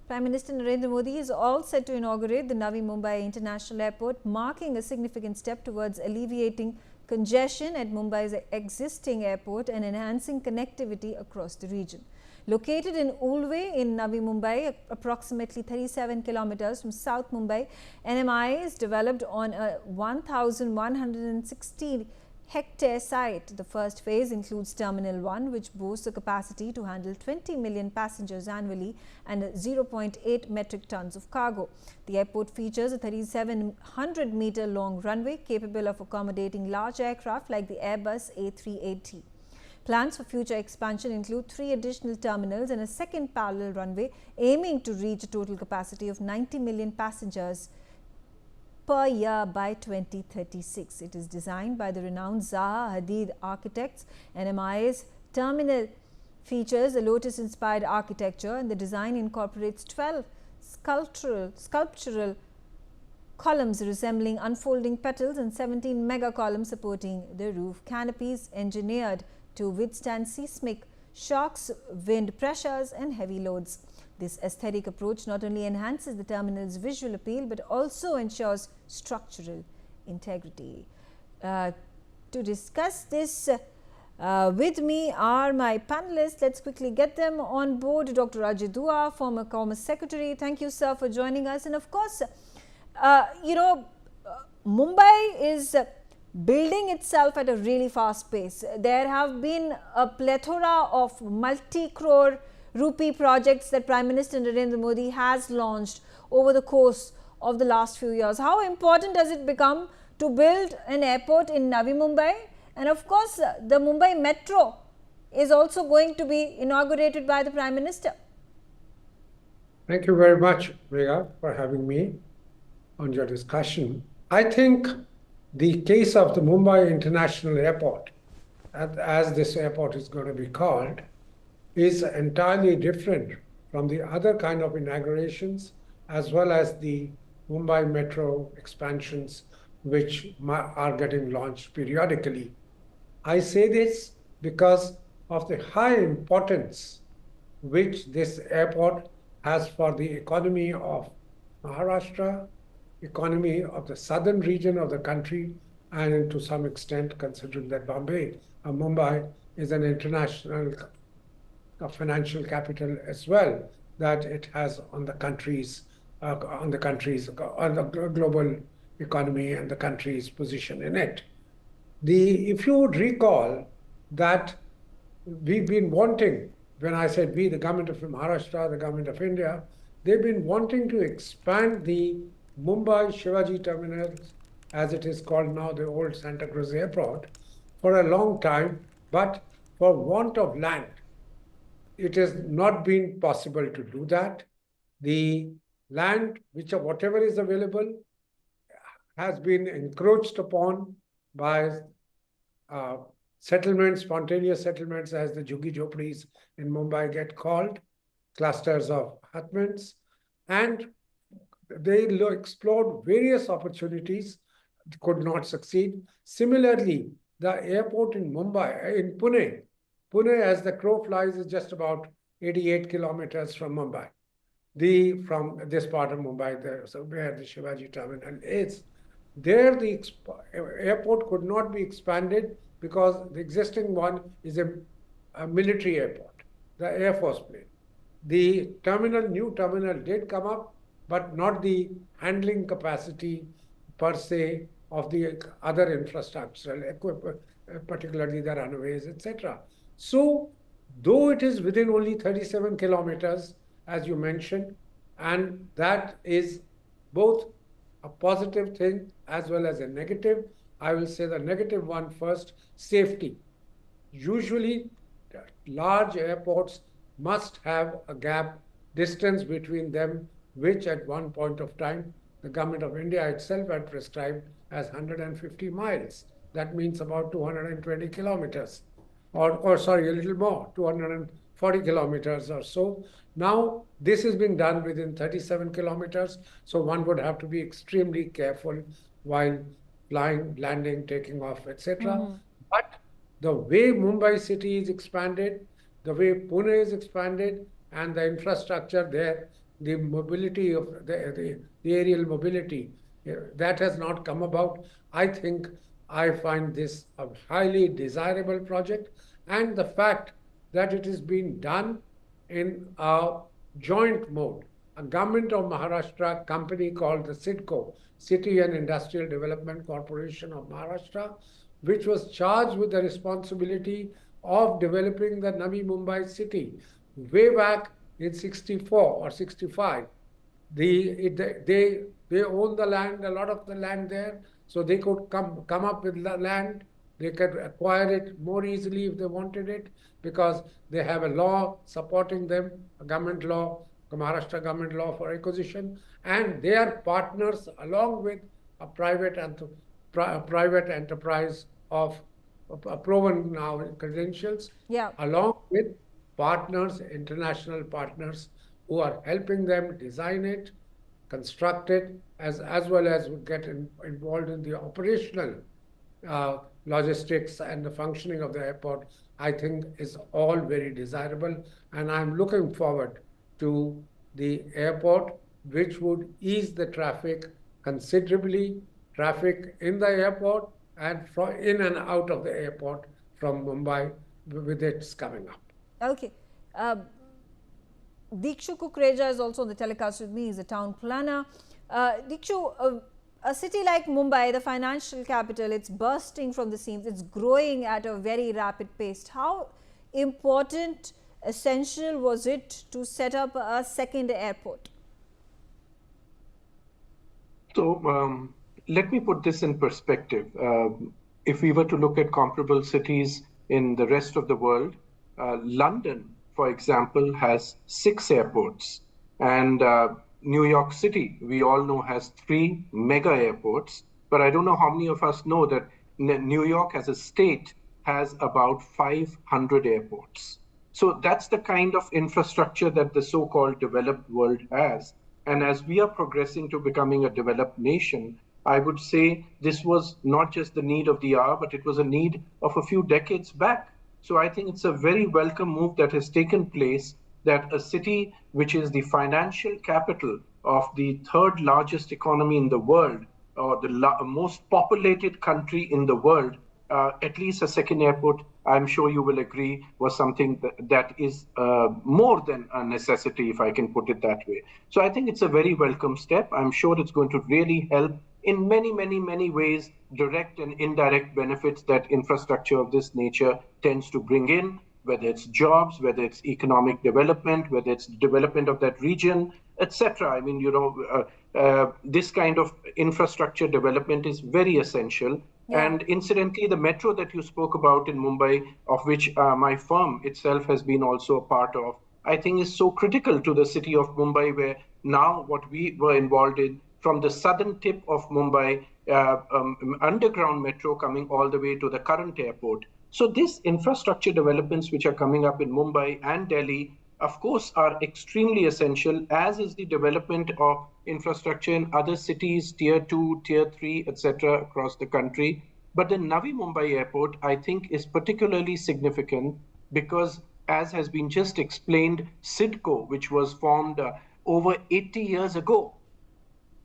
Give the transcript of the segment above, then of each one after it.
Prime Minister Narendra Modi is all set to inaugurate the Navi Mumbai International Airport, marking a significant step towards alleviating congestion at Mumbai's existing airport and enhancing connectivity across the region. Located in Ulwe in Navi Mumbai, approximately 37 kilometers from South Mumbai, NMI is developed on a 1,160 hectare site. The first phase includes Terminal 1, which boasts a capacity to handle 20 million passengers annually and 0.8 metric tons of cargo. The airport features a 3,700-meter long runway capable of accommodating large aircraft like the Airbus A380. Plans for future expansion include 3 additional terminals and a second parallel runway, aiming to reach a total capacity of 90 million passengers per year by 2036. It is designed by the renowned Zaha Hadid Architects. NMI's terminal features a lotus-inspired architecture, and the design incorporates 12 sculptural columns resembling unfolding petals and 17 mega columns supporting the roof. Canopies engineered to withstand seismic shocks, wind pressures and heavy loads. This aesthetic approach not only enhances the terminal's visual appeal but also ensures structural integrity. To discuss this with me are my panelists. Let's quickly get them on board. Dr. Ajay Dua, former Commerce Secretary. Thank you, sir, for joining us. And of course, Mumbai is building itself at a really fast pace. There have been a plethora of multi-crore rupee projects that Prime Minister Narendra Modi has launched over the course of the last few years. How important does it become to build an airport in Navi Mumbai? And of course, the Mumbai Metro is also going to be inaugurated by the Prime Minister. Thank you very much, Megha, for having me on your discussion. I think the case of the Mumbai International Airport, as this airport is going to be called, is entirely different from the other kind of inaugurations as well as the Mumbai Metro expansions which are getting launched periodically. I say this because of the high importance which this airport has for the economy of Maharashtra, economy of the southern region of the country, and to some extent considering that Mumbai is an international financial capital as well, that it has on the global economy and the country's position in it. If you would recall that we've been wanting, when I said we, the government of Maharashtra, the government of India, they've been wanting to expand the Mumbai Shivaji terminus, as it is called now, the old Santa Cruz Airport, for a long time, but for want of land, it has not been possible to do that. The land, whatever is available, has been encroached upon by settlements, spontaneous settlements, as the Jhuggi Jhopdis in Mumbai get called, clusters of hutments, and they explored various opportunities, could not succeed. Similarly, the airport in Pune, as the crow flies, is just about 88 kilometers from Mumbai. From this part of Mumbai, where the Shivaji terminal is. There, the airport could not be expanded because the existing one is a military airport, the Air Force plane. The new terminal did come up, but not the handling capacity per se of the other infrastructural equipment, particularly the runways, etc. So, though it is within only 37 kilometers, as you mentioned, and that is both a positive thing as well as a negative. I will say the negative one first, safety. Usually, large airports must have a gap, distance between them, which at one point of time, the government of India itself had prescribed as 150 miles. That means about 220 kilometers. Or sorry, a little more, 240 kilometers or so. Now, this is being done within 37 kilometers, so one would have to be extremely careful while flying, landing, taking off, etc. But the way Mumbai city is expanded, the way Pune is expanded, and the infrastructure there the mobility of the aerial mobility, that has not come about. I find this a highly desirable project, and the fact that it is being done in a joint mode. A government of Maharashtra company called the CIDCO, City and Industrial Development Corporation of Maharashtra, which was charged with the responsibility of developing the Navi Mumbai city way back in 64 or 65. They own the land, a lot of the land there, so they could come up with the land. They could acquire it more easily if they wanted it, because they have a law supporting them, a government law, the Maharashtra government law for acquisition, and they are partners along with a private enterprise of proven now credentials, Yeah. along with partners, international partners, who are helping them design it, construct it, as well as get involved in the operational logistics and the functioning of the airport. I think is all very desirable, and I'm looking forward to the airport, which would ease the traffic considerably, traffic in the airport and from in and out of the airport from Mumbai with its coming up. Okay. Dikshu Kukreja is also on the telecast with me. He's a town planner. Dikshu, a city like Mumbai, the financial capital, it's bursting from the seams. It's growing at a very rapid pace. How important, essential was it to set up a second airport? So let me put this in perspective. If we were to look at comparable cities in the rest of the world, London, for example, has 6 airports, and New York City, we all know, has 3 mega airports. But I don't know how many of us know that New York as a state has about 500 airports. So that's the kind of infrastructure that the so-called developed world has. And as we are progressing to becoming a developed nation, I would say this was not just the need of the hour, but it was a need of a few decades back. So I think it's a very welcome move that has taken place, that a city which is the financial capital of the 3rd largest economy in the world, or the most populated country in the world, at least a second airport, I'm sure you will agree, was something that is more than a necessity, if I can put it that way. So I think it's a very welcome step. I'm sure it's going to really help in many, many, many ways, direct and indirect benefits that infrastructure of this nature tends to bring in, whether it's jobs, whether it's economic development, whether it's development of that region, etc. I mean, this kind of infrastructure development is very essential. Yeah. And incidentally, the metro that you spoke about in Mumbai, of which my firm itself has been also a part of, I think is so critical to the city of Mumbai, where now what we were involved in, from the southern tip of Mumbai, underground metro coming all the way to the current airport. So these infrastructure developments which are coming up in Mumbai and Delhi, of course, are extremely essential, as is the development of infrastructure in other cities, tier 2, tier 3, etc. across the country. But the Navi Mumbai airport, I think, is particularly significant because, as has been just explained, CIDCO, which was formed over 80 years ago,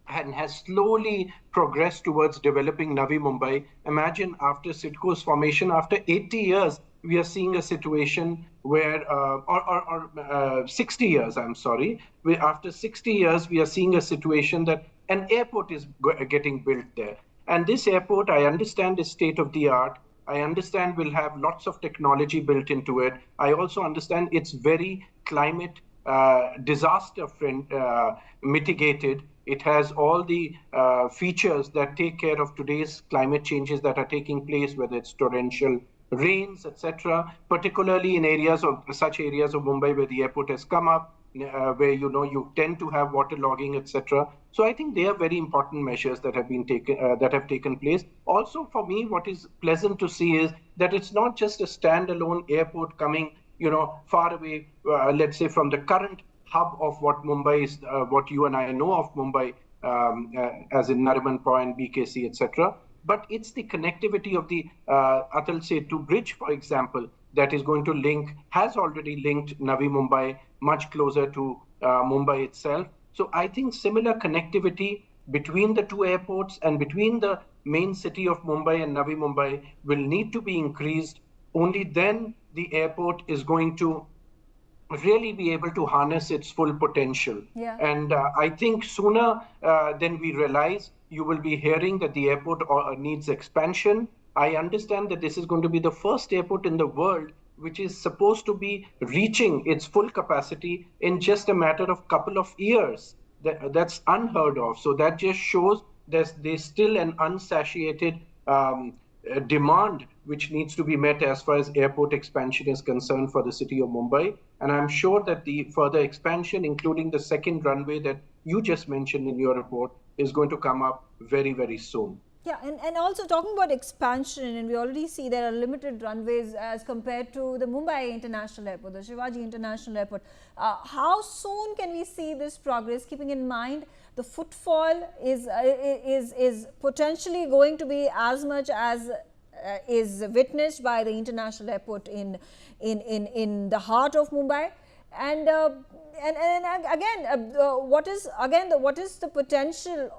and has slowly progressed towards developing Navi Mumbai. Imagine after CIDCO's formation, after 80 years, we are seeing a situation where, 60 years, I'm sorry, after 60 years, we are seeing a situation that an airport is getting built there. And this airport, I understand, is state of the art. I understand will have lots of technology built into it. I also understand it's very climate disaster mitigated. It has all the features that take care of today's climate changes that are taking place, whether it's torrential rains, etc., particularly in such areas of Mumbai where the airport has come up, where you tend to have waterlogging, etc. So I think they are very important measures that have been taken place. Also, for me, what is pleasant to see is that it's not just a standalone airport coming, far away, let's say, from the current hub of what Mumbai is, what you and I know of Mumbai, as in Nariman Point, BKC, etc. But it's the connectivity of the Atal Setu bridge, for example, that is going to has already linked Navi Mumbai much closer to Mumbai itself. So I think similar connectivity between the two airports and between the main city of Mumbai and Navi Mumbai will need to be increased. Only then the airport is going to really be able to harness its full potential. Yeah. And I think sooner than we realize, you will be hearing that the airport needs expansion. I understand that this is going to be the first airport in the world which is supposed to be reaching its full capacity in just a matter of couple of years. That's unheard of. So that just shows there's still an unsatiated demand which needs to be met as far as airport expansion is concerned for the city of Mumbai. And I'm sure that the further expansion, including the second runway that you just mentioned in your report, is going to come up very, very soon. Yeah, and also talking about expansion, and we already see there are limited runways as compared to the Mumbai International Airport, the Shivaji International Airport. How soon can we see this progress, keeping in mind the footfall is potentially going to be as much as is witnessed by the international airport in the heart of Mumbai, and again, what is the potential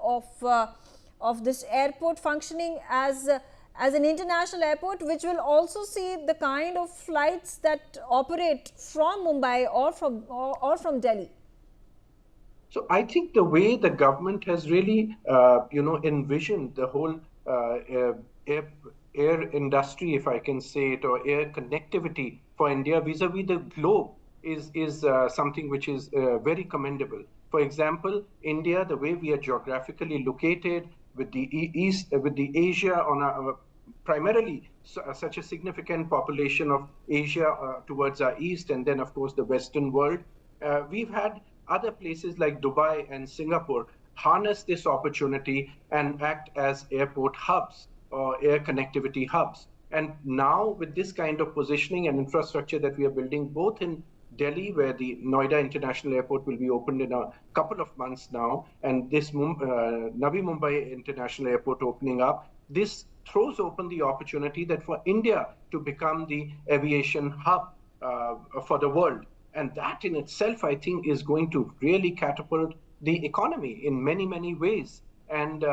of this airport functioning as an international airport, which will also see the kind of flights that operate from Mumbai or from Delhi? So I think the way the government has really, envisioned the whole air industry, if I can say it, or air connectivity for India vis-a-vis the globe is something which is very commendable. For example, India, the way we are geographically located with the east, with the Asia on primarily such a significant population of Asia towards our east, and then of course the Western world, we've had other places like Dubai and Singapore harness this opportunity and act as airport hubs or air connectivity hubs. And now with this kind of positioning and infrastructure that we are building both in Delhi, where the Noida International Airport will be opened in a couple of months now, and this Navi Mumbai International Airport opening up, this throws open the opportunity that for India to become the aviation hub for the world. And that in itself, I think, is going to really catapult the economy in many, many ways. And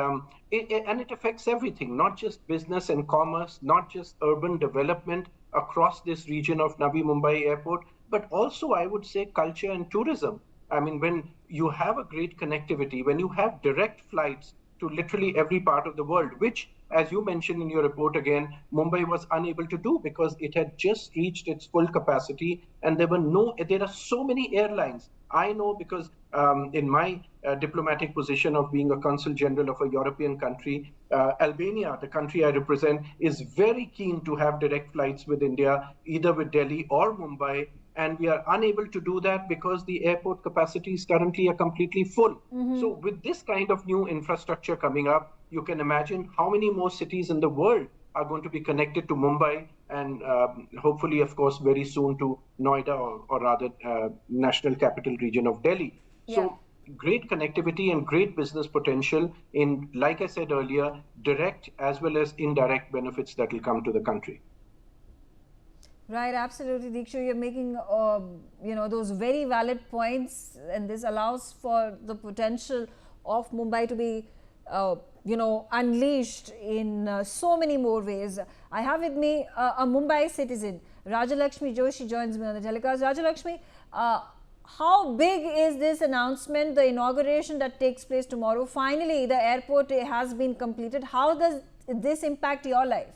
it affects everything, not just business and commerce, not just urban development across this region of Navi Mumbai Airport, but also, I would say, culture and tourism. I mean, when you have a great connectivity, when you have direct flights to literally every part of the world, which, as you mentioned in your report again, Mumbai was unable to do because it had just reached its full capacity, and there are so many airlines. I know because in my diplomatic position of being a consul general of a European country, Albania, the country I represent, is very keen to have direct flights with India, either with Delhi or Mumbai. And we are unable to do that because the airport capacities currently are completely full. Mm-hmm. So with this kind of new infrastructure coming up, you can imagine how many more cities in the world are going to be connected to Mumbai, and hopefully, of course, very soon to Noida, or rather national capital region of Delhi. Yeah. So great connectivity and great business potential in, like I said earlier, direct as well as indirect benefits that will come to the country. Right, absolutely, Dikshu. You're making, those very valid points, and this allows for the potential of Mumbai to be, unleashed in so many more ways. I have with me a Mumbai citizen, Rajalakshmi Joshi, joins me on the telecast. Rajalakshmi, how big is this announcement, the inauguration that takes place tomorrow? Finally, the airport has been completed. How does this impact your life?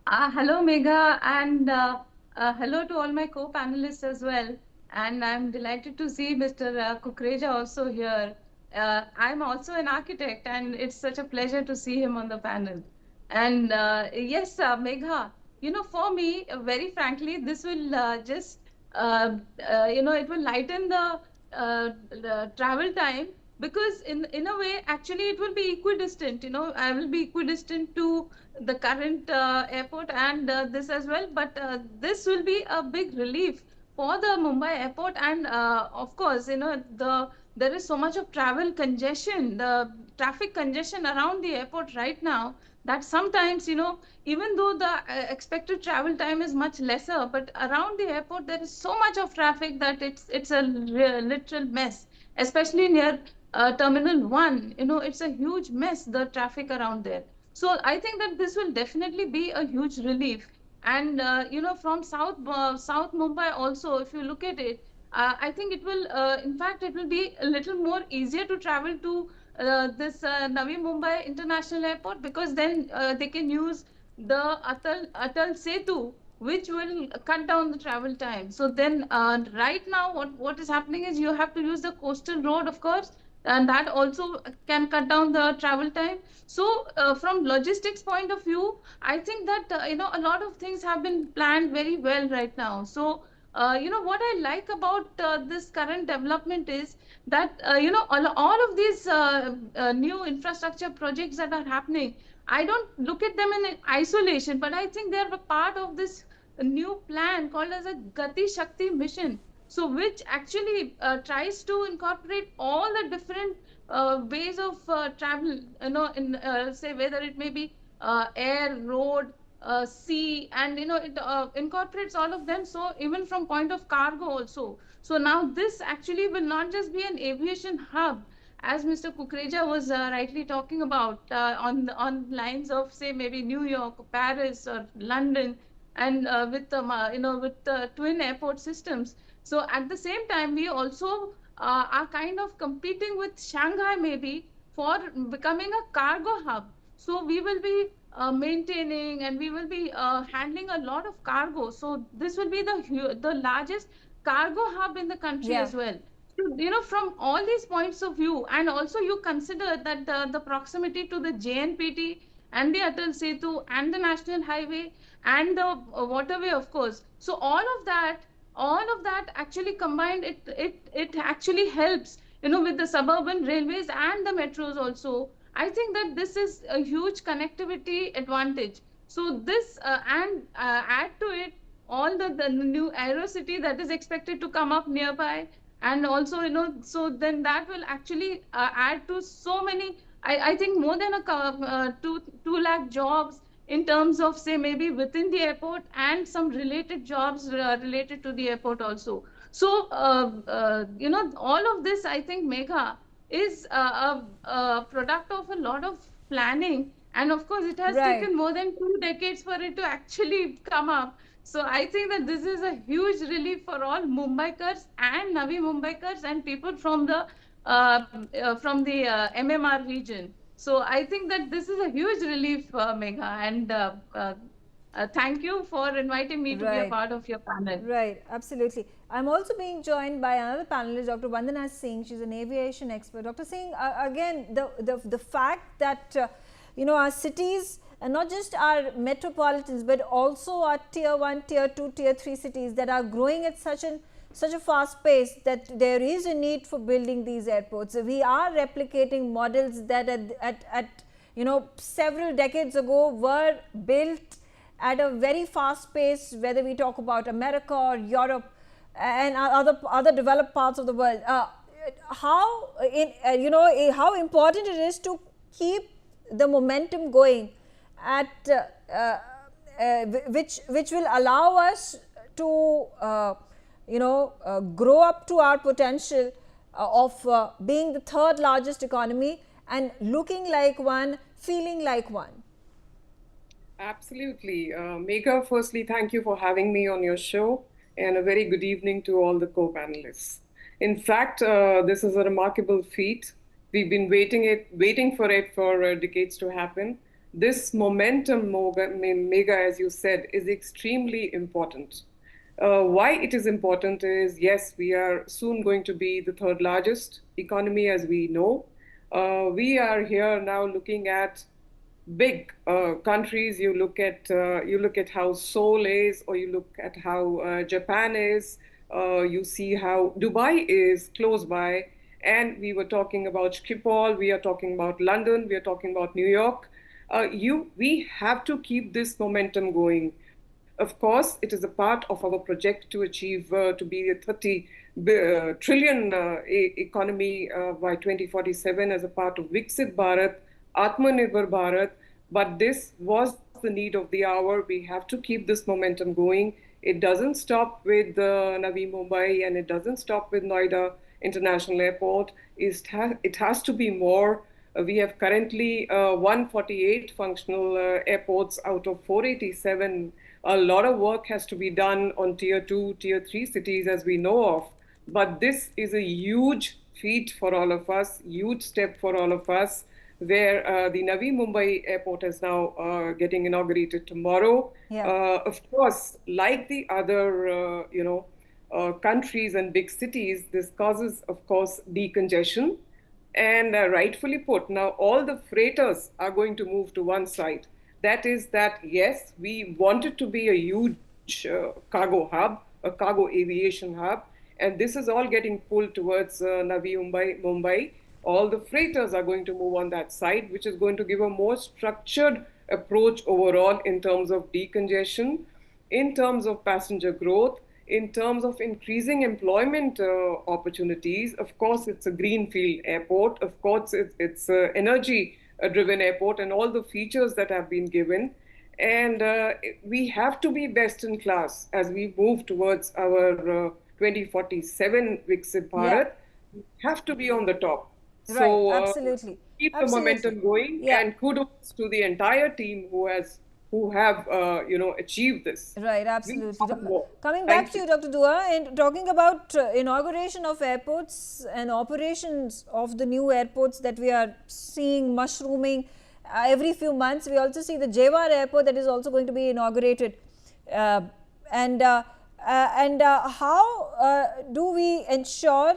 Hello, Megha, and hello to all my co-panelists as well. And I'm delighted to see Mr. Kukreja also here. I'm also an architect, and it's such a pleasure to see him on the panel. And yes, Megha, for me, very frankly, this will just, it will lighten the travel time, because in a way, actually, it will be equidistant. I will be equidistant to the current airport and this as well. But this will be a big relief for the Mumbai airport. And of course, there is so much of travel congestion, the traffic congestion around the airport right now. that sometimes, even though the expected travel time is much lesser, but around the airport there is so much of traffic that it's a literal mess, especially near Terminal 1. It's a huge mess, the traffic around there. So I think that this will definitely be a huge relief. And from South Mumbai also, if you look at it, I think it will, in fact, it will be a little more easier to travel to this Navi Mumbai International Airport, because then they can use the Atal Setu, which will cut down the travel time. So then, right now, what is happening is you have to use the coastal road, of course, and that also can cut down the travel time. So, from logistics point of view, I think that a lot of things have been planned very well right now. So, what I like about this current development is that all of these new infrastructure projects that are happening, I don't look at them in isolation, but I think they're a part of this new plan called as a Gati Shakti mission. So which actually tries to incorporate all the different ways of travel, in say whether it may be air, road, sea, and it incorporates all of them. So even from point of cargo also. So now this actually will not just be an aviation hub, as Mr. Kukreja was rightly talking about, on lines of, say, maybe New York, or Paris, or London, and with twin airport systems. So at the same time, we also are kind of competing with Shanghai maybe for becoming a cargo hub. So we will be maintaining, and we will be handling a lot of cargo. So this will be the largest cargo hub in the country as well. So, from all these points of view, and also you consider that the proximity to the JNPT and the Atal Setu and the National Highway and the waterway, of course. So all of that actually combined, it actually helps, with the suburban railways and the metros also. I think that this is a huge connectivity advantage. So this and add to it all the new aerocity that is expected to come up nearby, and also, so then that will actually add to so many, I think more than two lakh jobs, in terms of, say, maybe within the airport, and some related jobs related to the airport also. So all of this, I think, Megha, is a product of a lot of planning, and of course it has taken more than 2 decades for it to actually come up. So I think that this is a huge relief for all Mumbaikars and Navi Mumbaikars and people from the MMR region. So I think that this is a huge relief, Megha, and thank you for inviting me to be a part of your panel. Right, absolutely. I'm also being joined by another panelist, Dr. Vandana Singh. She's an aviation expert. Dr. Singh, again, the fact that our cities, and not just our metropolitans, but also our tier 1, tier 2, tier 3 cities that are growing at such a fast pace, that there is a need for building these airports. We are replicating models that at several decades ago were built at a very fast pace, whether we talk about America or Europe and other developed parts of the world. How important it is to keep the momentum going at which will allow us to grow up to our potential of being the third largest economy and looking like one, feeling like one. Absolutely. Megha, firstly, thank you for having me on your show, and a very good evening to all the co-panelists. In fact, this is a remarkable feat. We've been waiting for it for decades to happen. This momentum, Megha, as you said, is extremely important. Why it is important is, yes, we are soon going to be the third largest economy, as we know. We are here now looking at big countries. You look at how Seoul is, or you look at how Japan is. You see how Dubai is close by, and we were talking about Schiphol. We are talking about London. We are talking about New York. We have to keep this momentum going. Of course, it is a part of our project to achieve to be a 30 trillion economy by 2047 as a part of Viksit Bharat, Atmanirbhar Bharat. But this was the need of the hour. We have to keep this momentum going. It doesn't stop with Navi Mumbai, and it doesn't stop with Noida International Airport. It has to be more. We have currently 148 functional airports out of 487. A lot of work has to be done on tier 2, tier 3 cities, as we know of. But this is a huge feat for all of us, huge step for all of us, where the Navi Mumbai airport is now getting inaugurated tomorrow. Yeah. Of course, like the other, countries and big cities, this causes, of course, decongestion. And rightfully put, now all the freighters are going to move to one side. That is that, yes, we want it to be a huge cargo hub, a cargo aviation hub, and this is all getting pulled towards Navi Mumbai. All the freighters are going to move on that side, which is going to give a more structured approach overall in terms of decongestion, in terms of passenger growth, in terms of increasing employment opportunities. Of course, it's a greenfield airport. Of course, it's an energy-driven airport, and all the features that have been given. And we have to be best in class as we move towards our 2047 Viksit Bharat. We have to be on the top. Right, So absolutely. keep the Absolutely. momentum going, Yeah. and kudos to the entire team who have achieved this. Right, We absolutely. want more. Coming Thank back to you, Dr. Dua, and talking about inauguration of airports and operations of the new airports that we are seeing mushrooming every few months. We also see the Jewar airport that is also going to be inaugurated. How do we ensure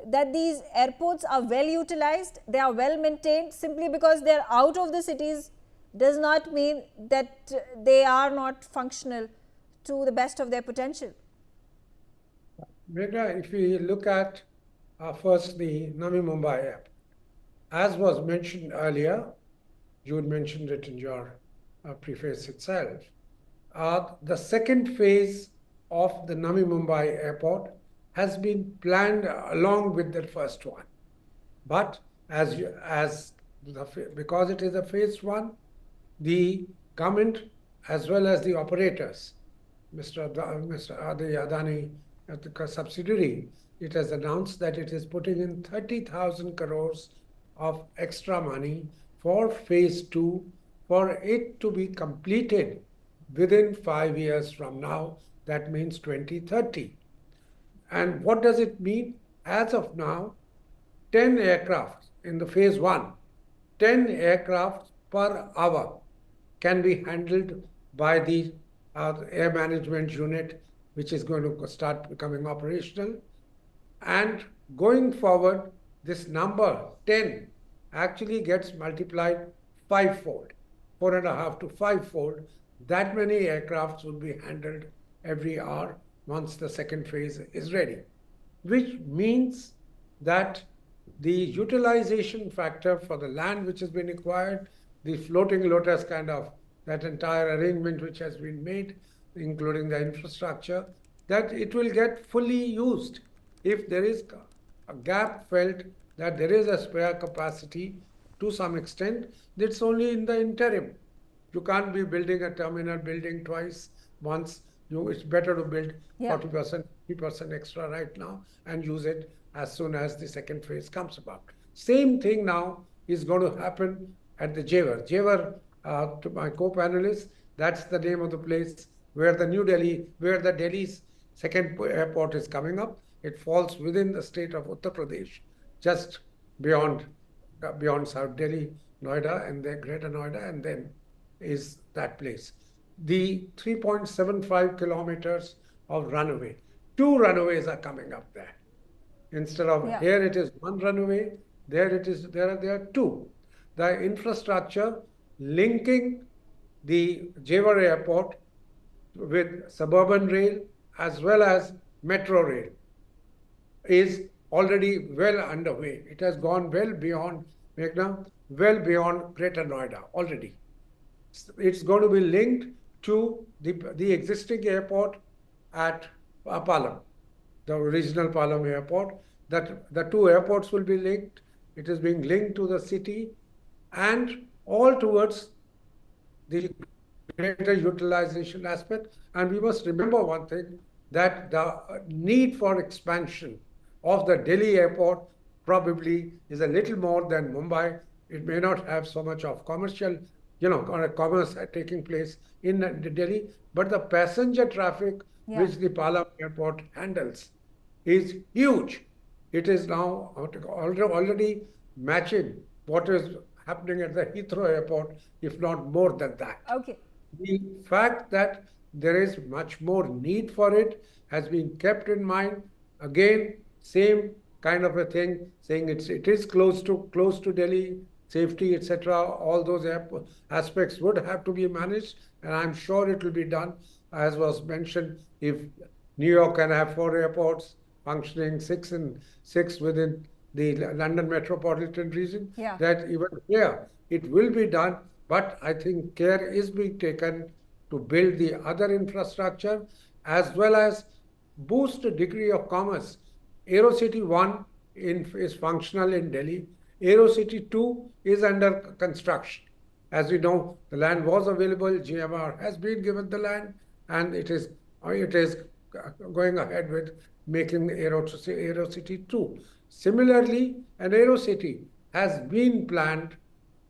that these airports are well utilized, they are well maintained? Simply because they are out of the cities does not mean that they are not functional to the best of their potential. Meghna, if we look at first the Navi Mumbai app, as was mentioned earlier, you had mentioned it in your preface itself, the second phase of the Navi Mumbai airport has been planned along with the first one. But because it is a phase one, the government as well as the operators, Mr. Adani, the subsidiary, it has announced that it is putting in 30,000 crores of extra money for phase two, for it to be completed within 5 years from now. That means 2030. And what does it mean? As of now, 10 aircraft in the phase one, 10 aircraft per hour can be handled by the air management unit, which is going to start becoming operational. And going forward, this number 10 actually gets multiplied fivefold, 4.5 to fivefold. That many aircrafts will be handled every hour once the second phase is ready, which means that the utilization factor for the land which has been acquired, the floating lotus kind of that entire arrangement which has been made, including the infrastructure, that it will get fully used. If there is a gap felt that there is a spare capacity to some extent, that's only in the interim. You can't be building a terminal building twice, once. It's better to build 40%, 50% extra right now and use it as soon as the second phase comes about. Same thing now is going to happen at the Jewar. Jewar, to my co-panelists, that's the name of the place where the Delhi's second airport is coming up. It falls within the state of Uttar Pradesh, just beyond South Delhi, Noida, and then Greater Noida, and then is that place. The 3.75 kilometers of runway. 2 runways are coming up there. Instead of here it is 1 runway, there are 2. The infrastructure linking the Jewar airport with suburban rail as well as metro rail is already well underway. It has gone well beyond Meghna, well beyond Greater Noida already. It's going to be linked to the existing airport at Palam, the regional Palam airport. That the 2 airports will be linked. It is being linked to the city and all towards the greater utilization aspect. And we must remember one thing, that the need for expansion of the Delhi airport probably is a little more than Mumbai. It may not have so much of commercial, commerce taking place in Delhi, but the passenger traffic which the Palam airport handles is huge. It is now already matching what is happening at the Heathrow airport, if not more than that. Okay. The fact that there is much more need for it has been kept in mind. Again, same kind of a thing, saying it is close to Delhi, safety, etc. All those aspects would have to be managed, and I'm sure it will be done. As was mentioned, if New York can have 4 airports functioning, 6 within the London metropolitan region, that even here it will be done. But I think care is being taken to build the other infrastructure as well as boost the degree of commerce. AeroCity 1 is functional in Delhi. AeroCity 2 is under construction. As we know, the land was available, GMR has been given the land, and it is going ahead with making AeroCity 2. Similarly, an AeroCity has been planned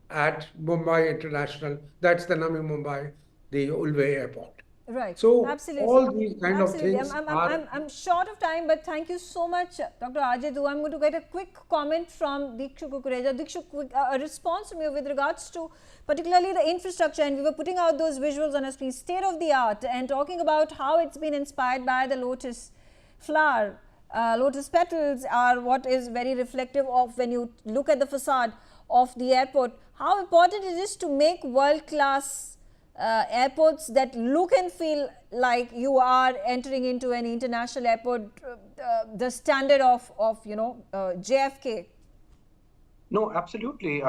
at Mumbai International, that's the Navi Mumbai, the Ulwe airport. Right. So absolutely. all these kind of things I'm short of time, but thank you so much, Dr. Ajidu. I'm going to get a quick comment from Dikshu Kukureja. Dikshu, a response from you with regards to particularly the infrastructure, and we were putting out those visuals on a screen, state of the art, and talking about how it's been inspired by the lotus flower. Lotus petals are what is very reflective of when you look at the facade of the airport. How important it is to make world-class airports that look and feel like you are entering into an international airport, the standard of JFK. No, absolutely.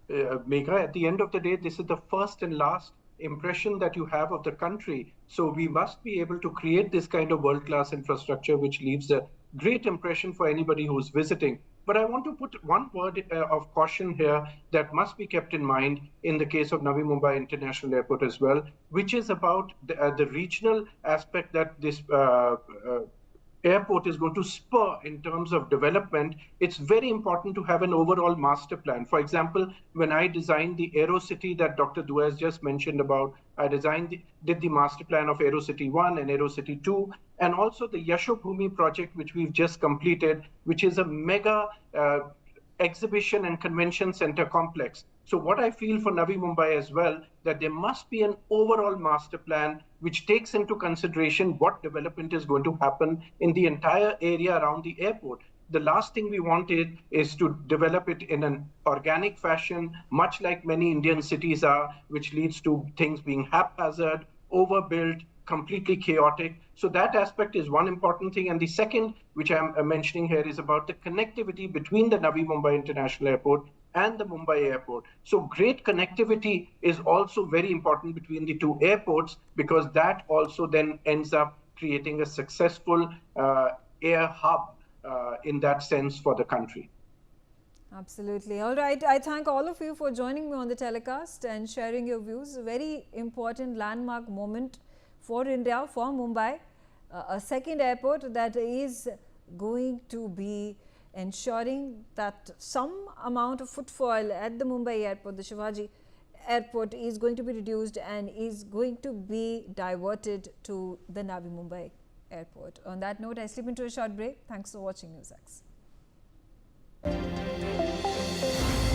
Megha, at the end of the day, this is the first and last impression that you have of the country. So we must be able to create this kind of world-class infrastructure, which leaves a great impression for anybody who's visiting. But I want to put one word of caution here that must be kept in mind in the case of Navi Mumbai International Airport as well, which is about the regional aspect that this airport is going to spur in terms of development. It's very important to have an overall master plan. For example, when I designed the AeroCity that Dr. Duaz just mentioned about, I did the master plan of AeroCity 1 and AeroCity 2, and also the Yashobhumi project, which we've just completed, which is a mega exhibition and convention center complex. So what I feel for Navi Mumbai as well, that there must be an overall master plan which takes into consideration what development is going to happen in the entire area around the airport. The last thing we wanted is to develop it in an organic fashion, much like many Indian cities are, which leads to things being haphazard, overbuilt, completely chaotic. So that aspect is one important thing. And the second, which I'm mentioning here, is about the connectivity between the Navi Mumbai International Airport and the Mumbai airport. So great connectivity is also very important between the two airports, because that also then ends up creating a successful air hub in that sense for the country. Absolutely. All right. I thank all of you for joining me on the telecast and sharing your views. A very important landmark moment for India, for Mumbai, a second airport that is going to be ensuring that some amount of footfall at the Mumbai airport, the Shivaji airport, is going to be reduced and is going to be diverted to the Navi Mumbai airport. On that note, I slip into a short break. Thanks for watching NewsX.